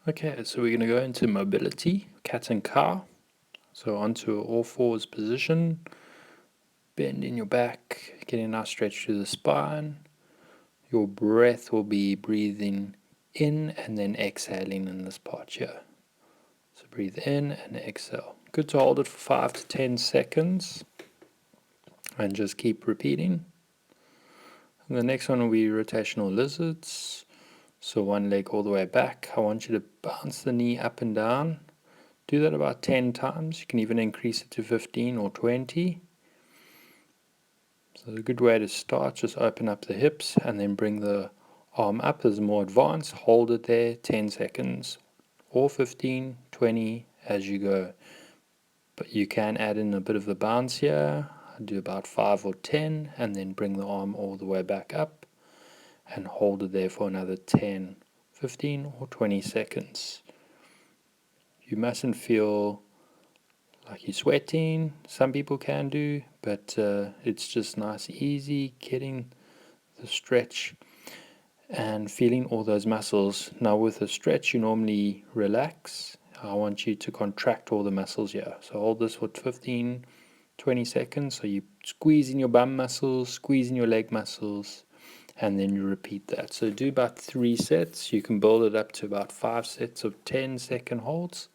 Okay, so we're going to go into mobility, cat and cow. So onto all fours position, bend in your back, getting a nice stretch through the spine. Your breath will be breathing in and then exhaling in this part here. So breathe in and exhale. Good to hold it for 5 to 10 seconds and just keep repeating. And the next one will be rotational lizards. So one leg all the way back. I want you to bounce the knee up and down. Do that about 10 times. You can even increase it to 15 or 20. So a good way to start, just open up the hips and then bring the arm up as more advanced. Hold it there 10 seconds or 15, 20 as you go. But you can add in a bit of a bounce here. I do about 5 or 10 and then bring the arm all the way back up and hold it there for another 10, 15 or 20 seconds. You mustn't feel like you're sweating. Some people can do, but it's just nice, easy, getting the stretch and feeling all those muscles. Now with a stretch, you normally relax. I want you to contract all the muscles here. So hold this for 15, 20 seconds. So you squeezing your bum muscles, squeezing your leg muscles, and then you repeat that. So do about 3 sets. You can build it up to about 5 sets of 10-second holds.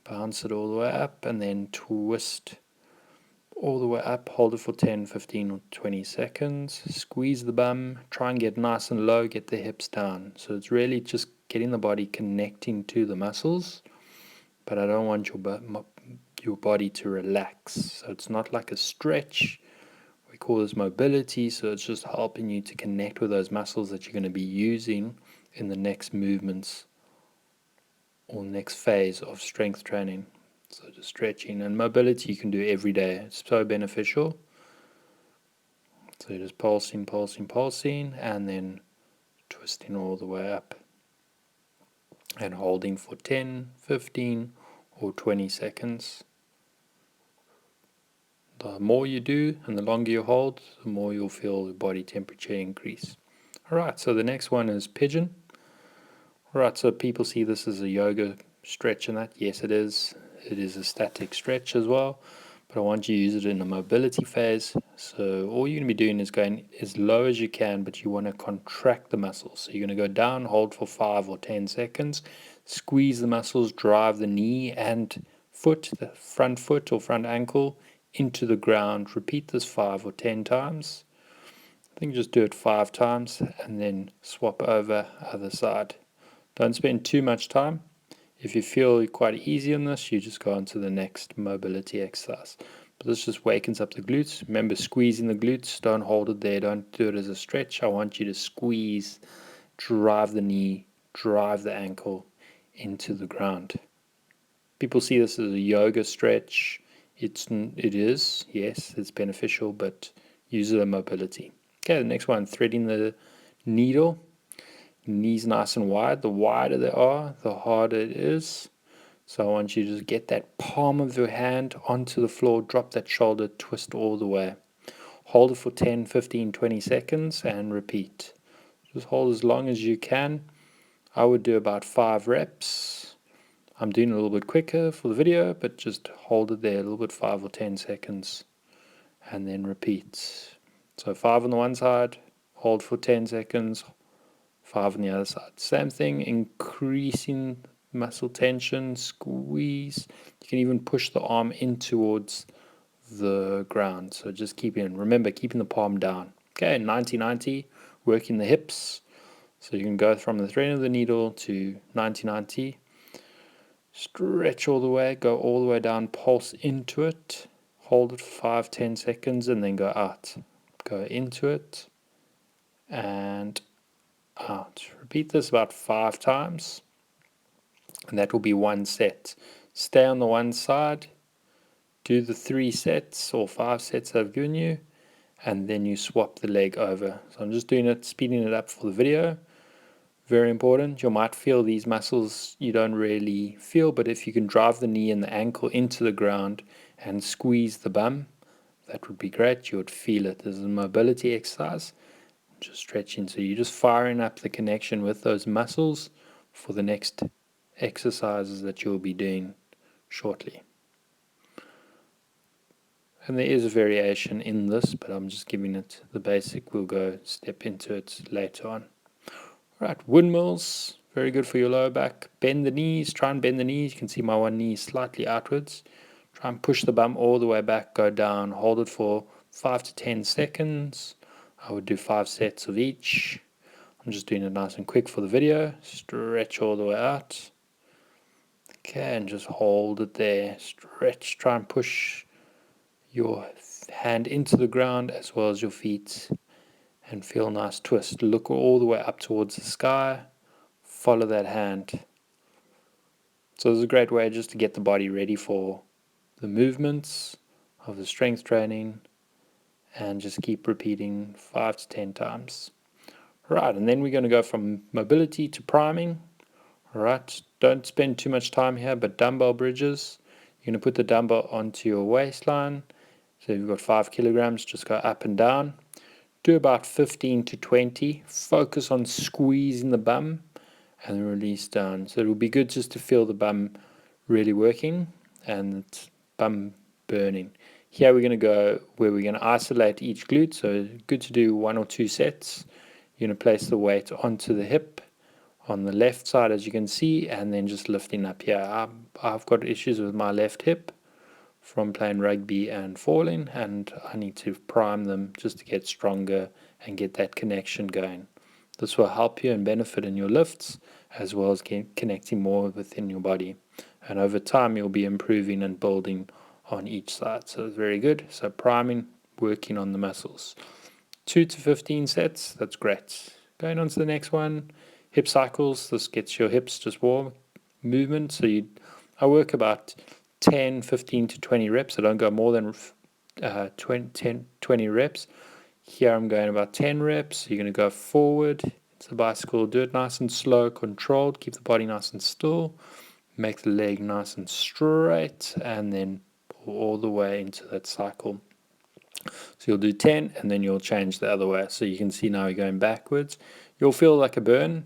Bounce it all the way up and then twist all the way up. Hold it for 10, 15 or 20 seconds. Squeeze the bum. Try and get nice and low. Get the hips down. So it's really just getting the body connecting to the muscles. But I don't want your body to relax. So it's not like a stretch. We call this mobility. So it's just helping you to connect with those muscles that you're going to be using in the next movements or next phase of strength training. So just stretching and mobility you can do every day. It's so beneficial. So just pulsing, pulsing, pulsing, and then twisting all the way up and holding for 10, 15 or 20 seconds. The more you do and the longer you hold, the more you'll feel the body temperature increase. Alright, so the next one is pigeon. Alright, so people see this as a yoga stretch and that. Yes, it is. It is a static stretch as well, but I want you to use it in a mobility phase. So all you're going to be doing is going as low as you can, but you want to contract the muscles. So you're going to go down, hold for 5 or 10 seconds, squeeze the muscles, drive the knee and foot, the front foot or front ankle into the ground. Repeat this 5 or 10 times. I think just do it 5 times and then swap over other side. Don't spend too much time. If you feel quite easy on this, you just go on to the next mobility exercise. But this just wakens up the glutes. Remember squeezing the glutes. Don't hold it there. Don't do it as a stretch. I want you to squeeze, drive the knee, drive the ankle into the ground. People see this as a yoga stretch. It is, yes, it's beneficial, but use it in mobility. Okay, the next one, threading the needle. Knees nice and wide. The wider they are, the harder it is. So I want you to just get that palm of your hand onto the floor, drop that shoulder, twist all the way. Hold it for 10, 15, 20 seconds and repeat. Just hold as long as you can. I would do about 5 reps. I'm doing a little bit quicker for the video, but just hold it there a little bit, 5 or 10 seconds, and then repeat. So 5 on the one side, hold for 10 seconds, 5 on the other side. Same thing, increasing muscle tension, squeeze. You can even push the arm in towards the ground. So just remember, keeping the palm down. Okay, 90-90, working the hips. So you can go from the thread of the needle to 90-90. Stretch all the way, go all the way down, pulse into it. Hold it for 5, 10 seconds and then go out. Go into it and out. Repeat this about 5 times, and that will be 1 set. Stay on the one side, do the 3 sets or 5 sets I've given you, and then you swap the leg over. So I'm just doing it, speeding it up for the video. Very important. You might feel these muscles you don't really feel, but if you can drive the knee and the ankle into the ground and squeeze the bum, that would be great. You would feel it. This is a mobility exercise. Just stretching. So you're just firing up the connection with those muscles for the next exercises that you'll be doing shortly. And there is a variation in this, but I'm just giving it the basic. We'll go step into it later on. Right, windmills, very good for your lower back. Bend the knees, try and bend the knees. You can see my one knee slightly outwards. Try and push the bum all the way back, go down, hold it for 5 to 10 seconds. I would do 5 sets of each. I'm just doing it nice and quick for the video. Stretch all the way out. Okay, and just hold it there. Stretch, try and push your hand into the ground as well as your feet. And feel a nice twist. Look all the way up towards the sky. Follow that hand. So this is a great way just to get the body ready for the movements of the strength training, and just keep repeating 5 to 10 times. Right, and then we're going to go from mobility to priming. Alright, don't spend too much time here, but dumbbell bridges. You're going to put the dumbbell onto your waistline. So if you've got 5 kilograms, just go up and down. Do about 15 to 20. Focus on squeezing the bum and then release down. So it will be good just to feel the bum really working and bum burning. Here we're going to go where we're going to isolate each glute. So good to do 1 or 2 sets. You're going to place the weight onto the hip on the left side, as you can see, and then just lifting up here. I've got issues with my left hip from playing rugby and falling, and I need to prime them just to get stronger and get that connection going. This will help you and benefit in your lifts as well as connecting more within your body, and over time you'll be improving and building on each side. So it's very good. So priming, working on the muscles. 2 to 15 sets, that's great. Going on to the next one, hip cycles. This gets your hips just warm movement. So I work about 10, 15 to 20 reps. I don't go more than 20 reps. Here I'm going about 10 reps. So you're going to go forward into the bicycle, do it nice and slow, controlled, keep the body nice and still, make the leg nice and straight, and then pull all the way into that cycle. So you'll do 10 and then you'll change the other way. So you can see now you're going backwards. You'll feel like a burn.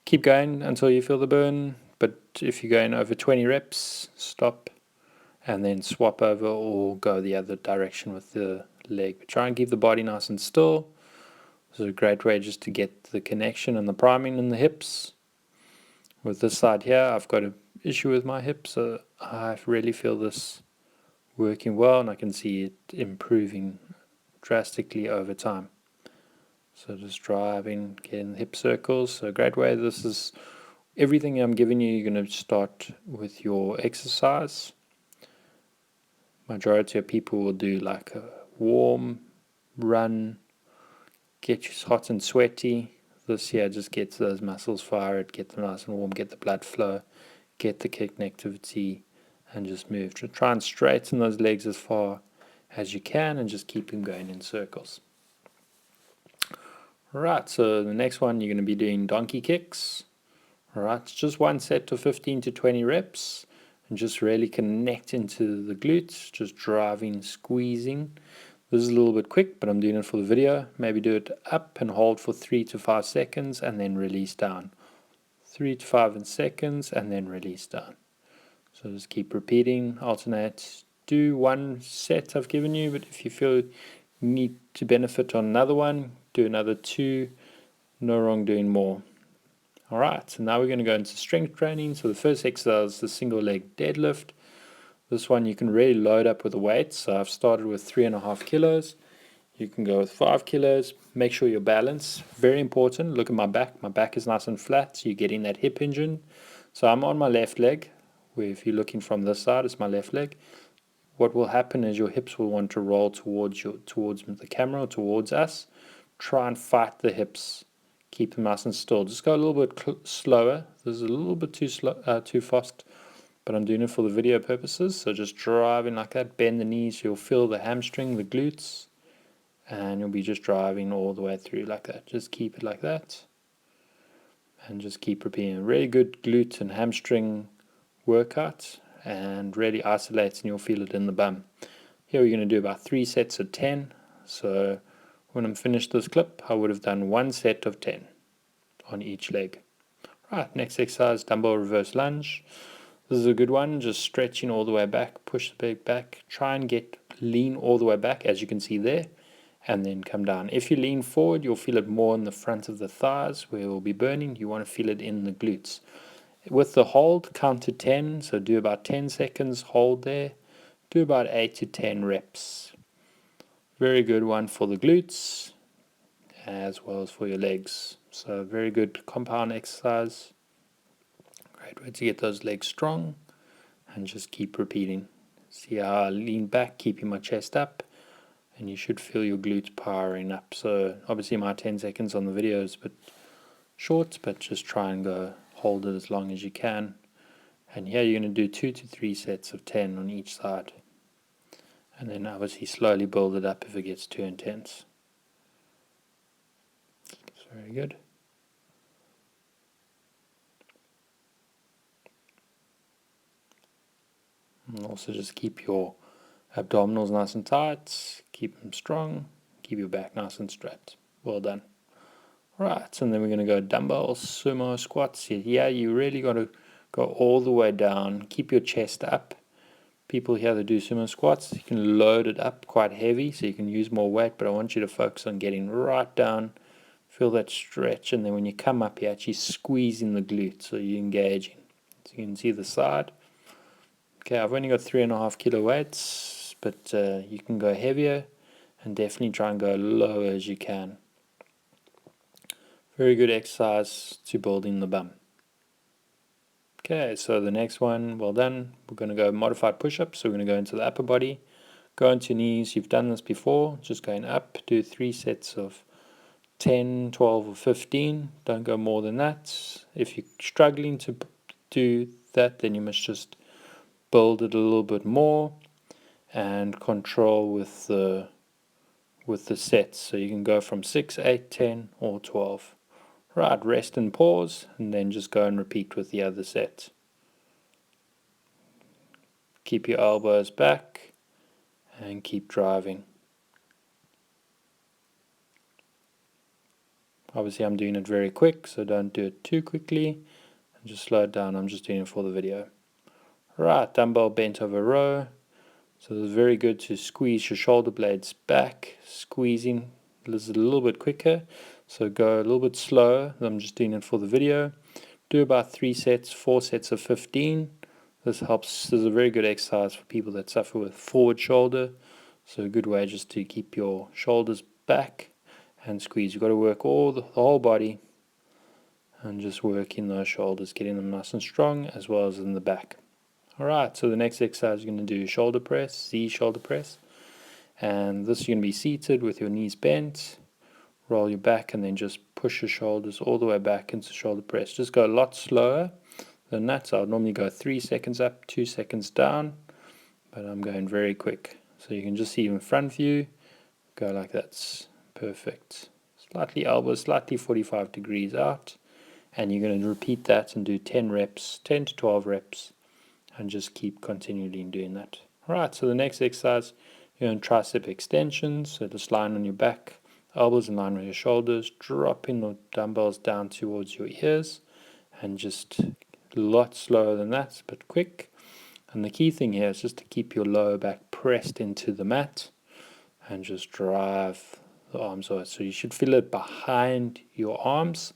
Keep going until you feel the burn. But if you're going over 20 reps, stop and then swap over or go the other direction with the leg. But try and keep the body nice and still. This is a great way just to get the connection and the priming in the hips. With this side here, I've got an issue with my hips, so I really feel this working well, and I can see it improving drastically over time. So just driving, getting the hip circles. So a great way. This is everything I'm giving you. You're going to start with your exercise. Majority of people will do like a warm run, get you hot and sweaty. This here just gets those muscles fired, get them nice and warm, get the blood flow, get the connectivity, and just move. Try and straighten those legs as far as you can and just keep them going in circles. Right, so the next one you're going to be doing donkey kicks. Alright, it's just one set of 15 to 20 reps and just really connect into the glutes, just driving, squeezing. This is a little bit quick, but I'm doing it for the video. Maybe do it up and hold for 3 to 5 seconds and then release down. 3 to 5 seconds and then release down. So just keep repeating, alternate. Do one set I've given you, but if you feel you need to benefit on another one, do another 2. No wrong doing more. Alright, so now we're going to go into strength training. So the first exercise is the single leg deadlift. This one you can really load up with the weights. So I've started with 3.5 kilos. You can go with 5 kilos. Make sure your balance, very important. Look at my back. My back is nice and flat, so you're getting that hip hinge. So I'm on my left leg, where if you're looking from this side, it's my left leg. What will happen is your hips will want to roll towards the camera, or towards us. Try and fight the hips. Keep them nice and still. Just go a little bit slower. This is a little bit too fast, but I'm doing it for the video purposes. So just driving like that. Bend the knees. You'll feel the hamstring, the glutes, and you'll be just driving all the way through like that. Just keep it like that, and just keep repeating. Really good glute and hamstring workout, and really isolates, and you'll feel it in the bum. Here we're going to do about 3 sets of 10. So when I'm finished this clip, I would have done 1 set of 10 on each leg. Right, next exercise, dumbbell reverse lunge. This is a good one, just stretching all the way back, push the bag back, try and get lean all the way back, as you can see there, and then come down. If you lean forward, you'll feel it more in the front of the thighs where it will be burning. You want to feel it in the glutes. With the hold, count to 10, so do about 10 seconds, hold there, do about 8 to 10 reps. Very good one for the glutes as well as for your legs. So very good compound exercise. Great way to get those legs strong, and just keep repeating. See how I lean back, keeping my chest up, and you should feel your glutes powering up. So obviously my 10 seconds on the video is a bit short, but just try and go hold it as long as you can. And here you're going to do 2 to 3 sets of 10 on each side, and then obviously slowly build it up if it gets too intense. It's very good. And also just keep your abdominals nice and tight, keep them strong, keep your back nice and straight. Well done. Right, and then we're going to go dumbbell sumo squats. Yeah, you really got to go all the way down, keep your chest up. People here that do sumo squats, you can load it up quite heavy so you can use more weight, but I want you to focus on getting right down, feel that stretch, and then when you come up, you're actually squeezing the glutes, so you're engaging. So you can see the side. Okay, I've only got 3.5 kilo weights, but you can go heavier and definitely try and go low as you can. Very good exercise to building the bum. Okay, so the next one, well done. We're going to go modified push-ups. So we're going to go into the upper body, go into knees. You've done this before, just going up. Do 3 sets of 10, 12, or 15. Don't go more than that. If you're struggling to do that, then you must just build it a little bit more and control with the sets. So you can go from 6, 8, 10, or 12. Right, rest and pause, and then just go and repeat with the other set. Keep your elbows back and keep driving. Obviously I'm doing it very quick, so don't do it too quickly, and just slow it down. I'm just doing it for the video. Right, dumbbell bent over row. So it's very good to squeeze your shoulder blades back, squeezing this is a little bit quicker, so go a little bit slower. I'm just doing it for the video. Do about 3 sets, 4 sets of 15. This helps. This is a very good exercise for people that suffer with forward shoulder, so a good way just to keep your shoulders back and squeeze. You've got to work the whole body and just working those shoulders, getting them nice and strong as well as in the back. Alright, so the next exercise you're going to do shoulder press, Zee shoulder press. And this you're going to be seated with your knees bent. Roll your back and then just push your shoulders all the way back into shoulder press. Just go a lot slower than that. So I'll normally go 3 seconds up, 2 seconds down. But I'm going very quick. So you can just see in front view, go like that. Perfect. Slightly elbows, slightly 45 degrees out. And you're going to repeat that and do 10 reps, 10 to 12 reps. And just keep continually doing that. Alright, so the next exercise, you're in tricep extensions. So just lying on your back, elbows in line with your shoulders, dropping the dumbbells down towards your ears, and just a lot slower than that, but quick. And the key thing here is just to keep your lower back pressed into the mat and just drive the arms out. So you should feel it behind your arms,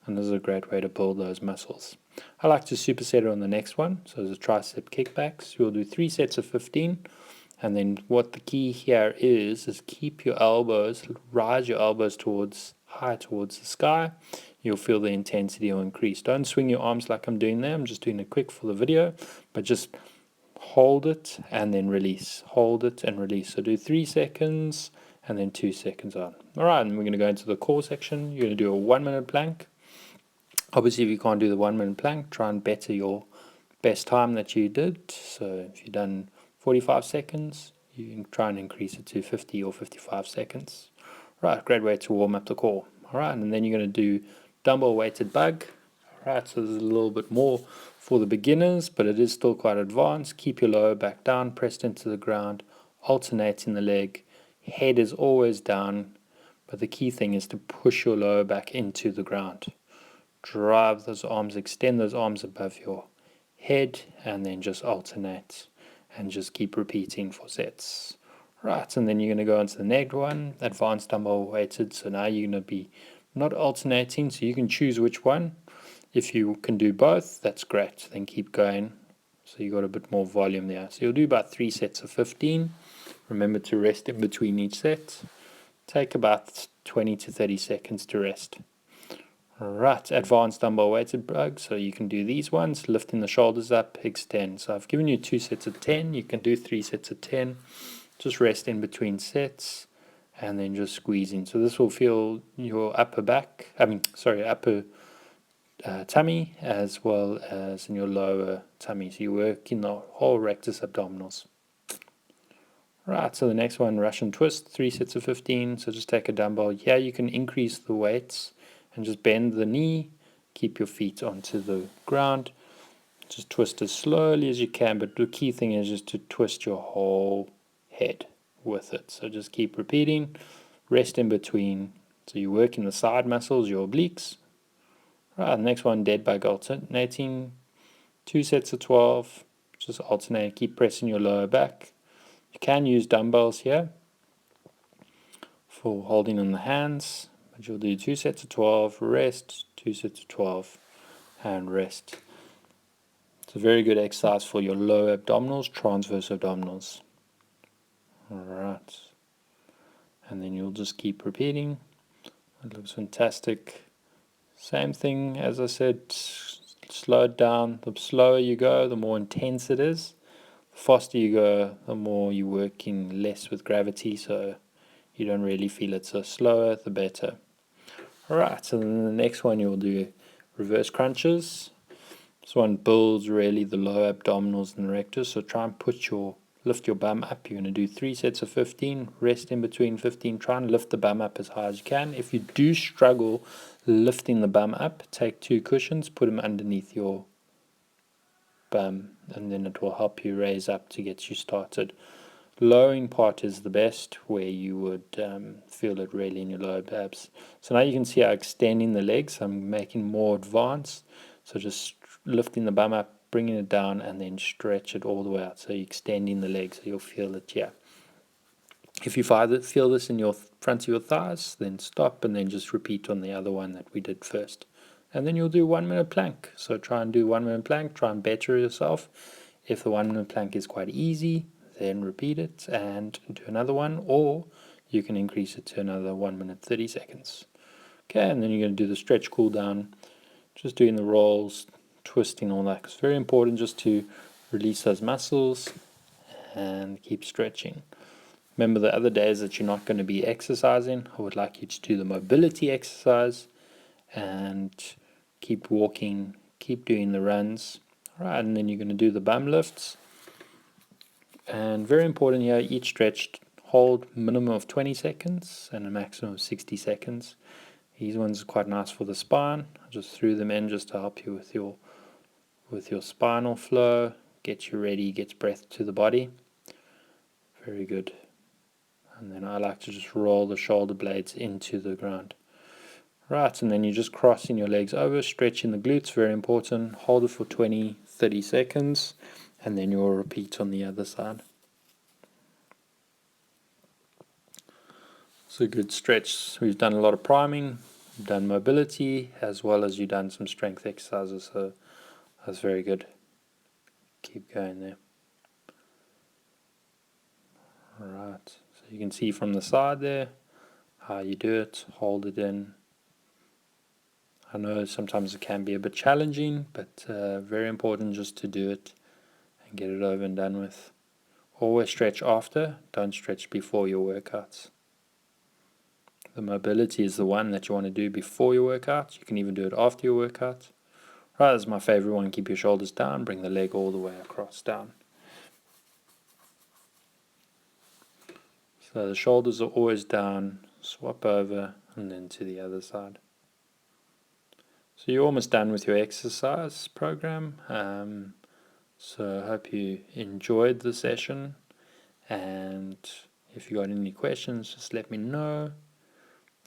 and this is a great way to build those muscles. I like to superset it on the next one. So the Tricep Kickbacks. You'll do 3 sets of 15. And then what the key here is keep your elbows, rise your elbows high towards the sky. You'll feel the intensity will increase. Don't swing your arms like I'm doing there. I'm just doing it quick for the video. But just hold it and then release. Hold it and release. So do 3 seconds and then 2 seconds on. Alright, and we're going to go into the core section. You're going to do a 1-minute plank. Obviously, if you can't do the 1-minute plank, try and better your best time that you did. So if you've done 45 seconds, you can try and increase it to 50 or 55 seconds. Right, great way to warm up the core. Alright, and then you're going to do dumbbell weighted bug. Alright, so this is a little bit more for the beginners, but it is still quite advanced. Keep your lower back down, pressed into the ground, alternating the leg. Head is always down, but the key thing is to push your lower back into the ground. drive those arms, extend those arms above your head, and then just alternate and just keep repeating for sets. Right, and then you're going to go into the next one, advanced dumbbell weighted. So now you're going to be not alternating, so you can choose which one. If you can do both, that's great. Then keep going. So you got a bit more volume there. So you'll do about 3 sets of 15. Remember to rest in between each set. Take about 20 to 30 seconds to rest. Right, advanced dumbbell weighted bugs. So you can do these ones, lifting the shoulders up, extend. So I've given you 2 sets of 10. You can do 3 sets of 10. Just rest in between sets and then just squeezing. So this will feel your upper tummy as well as in your lower tummy. So you work in the whole rectus abdominals. Right, so the next one, Russian twist, 3 sets of 15. So just take a dumbbell. Here you can increase the weights and just bend the knee, keep your feet onto the ground. Just twist as slowly as you can, but the key thing is just to twist your whole head with it. So just keep repeating, rest in between. So you're working the side muscles, your obliques. Right, the next one, dead bug alternating, 2 sets of 12. Just alternate, keep pressing your lower back. You can use dumbbells here for holding on the hands, but you'll do 2 sets of 12, rest, 2 sets of 12, and rest. It's a very good exercise for your lower abdominals, transverse abdominals. Alright. And then you'll just keep repeating. It looks fantastic. Same thing as I said, slow it down. The slower you go, the more intense it is. The faster you go, the more you're working less with gravity, so you don't really feel it. So slower, the better. Alright, so then the next one you'll do reverse crunches. This one builds really the lower abdominals and the rectus, so try and lift your bum up. You're going to do 3 sets of 15, rest in between 15, try and lift the bum up as high as you can. If you do struggle lifting the bum up, take 2 cushions, put them underneath your bum, and then it will help you raise up to get you started. Lowering part is the best, where you would feel it really in your lower abs. So now you can see how extending the legs, I'm making more advanced. So just lifting the bum up, bringing it down, and then stretch it all the way out. So you're extending the legs, so you'll feel it here. If you feel this in your front of your thighs, then stop and then just repeat on the other one that we did first. And then you'll do 1 minute plank. So try and do 1 minute plank, try and better yourself. If the 1 minute plank is quite easy, then repeat it and do another one, or you can increase it to another 1 minute 30 seconds. Okay, and then you're going to do the stretch cool down, just doing the rolls, twisting, all that. It's very important just to release those muscles and keep stretching. Remember, the other days that you're not going to be exercising, I would like you to do the mobility exercise and keep walking, keep doing the runs. All right, and then you're going to do the bum lifts. And very important here, each stretch hold minimum of 20 seconds and a maximum of 60 seconds. These ones are quite nice for the spine. I just threw them in just to help you with your spinal flow, get you ready, get breath to the body. Very good. And then I like to just roll the shoulder blades into the ground. Right, and then you're just crossing your legs over, stretching the glutes, very important. Hold it for 20, 30 seconds, and then you'll repeat on the other side. It's a good stretch. We've done a lot of priming, we've done mobility, as well as you've done some strength exercises, so that's very good. Keep going there. Alright, so you can see from the side there how you do it, hold it in. I know sometimes it can be a bit challenging, but very important just to do it and get it over and done with. Always stretch after, don't stretch before your workouts. The mobility is the one that you want to do before your workout. You can even do it after your workout. Right, this is my favorite one. Keep your shoulders down, bring the leg all the way across down. So the shoulders are always down, swap over, and then to the other side. So you're almost done with your exercise program. So I hope you enjoyed the session, and if you got any questions, just let me know.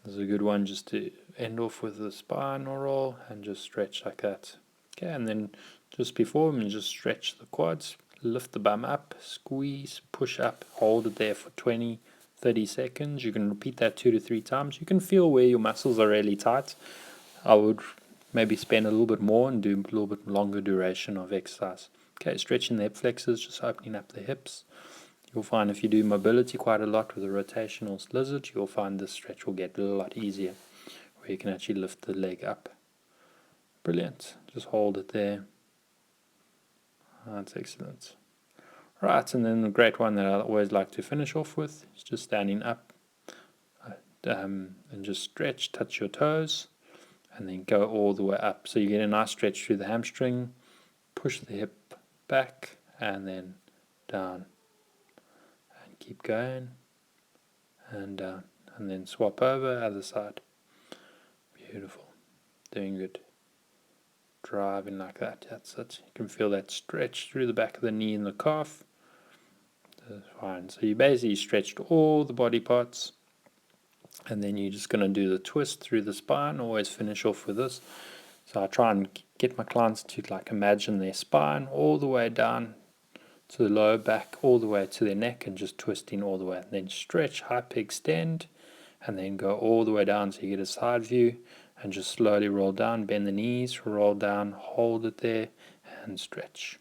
This is a good one just to end off with the spinal roll and just stretch like that. Okay, and then just before you just stretch the quads, lift the bum up, squeeze, push up, hold it there for 20-30 seconds. You can repeat that 2 to 3 times. You can feel where your muscles are really tight. I would maybe spend a little bit more and do a little bit longer duration of exercise. Okay, stretching the hip flexors, just opening up the hips. You'll find if you do mobility quite a lot with a rotational lizard, you'll find this stretch will get a lot easier, where you can actually lift the leg up. Brilliant. Just hold it there. That's excellent. Right, and then the great one that I always like to finish off with is just standing up and just stretch, touch your toes, and then go all the way up. So you get a nice stretch through the hamstring, push the hip back, and then down. And keep going, and down. And then swap over, other side. Beautiful. Doing good. Driving like that. That's it. You can feel that stretch through the back of the knee and the calf. That's fine. So you basically stretched all the body parts, and then you're just going to do the twist through the spine. Always finish off with this. So I try and get my clients to like imagine their spine all the way down to the lower back, all the way to their neck, and just twisting all the way. And then stretch, hyper extend, and then go all the way down so you get a side view, and just slowly roll down, bend the knees, roll down, hold it there, and stretch.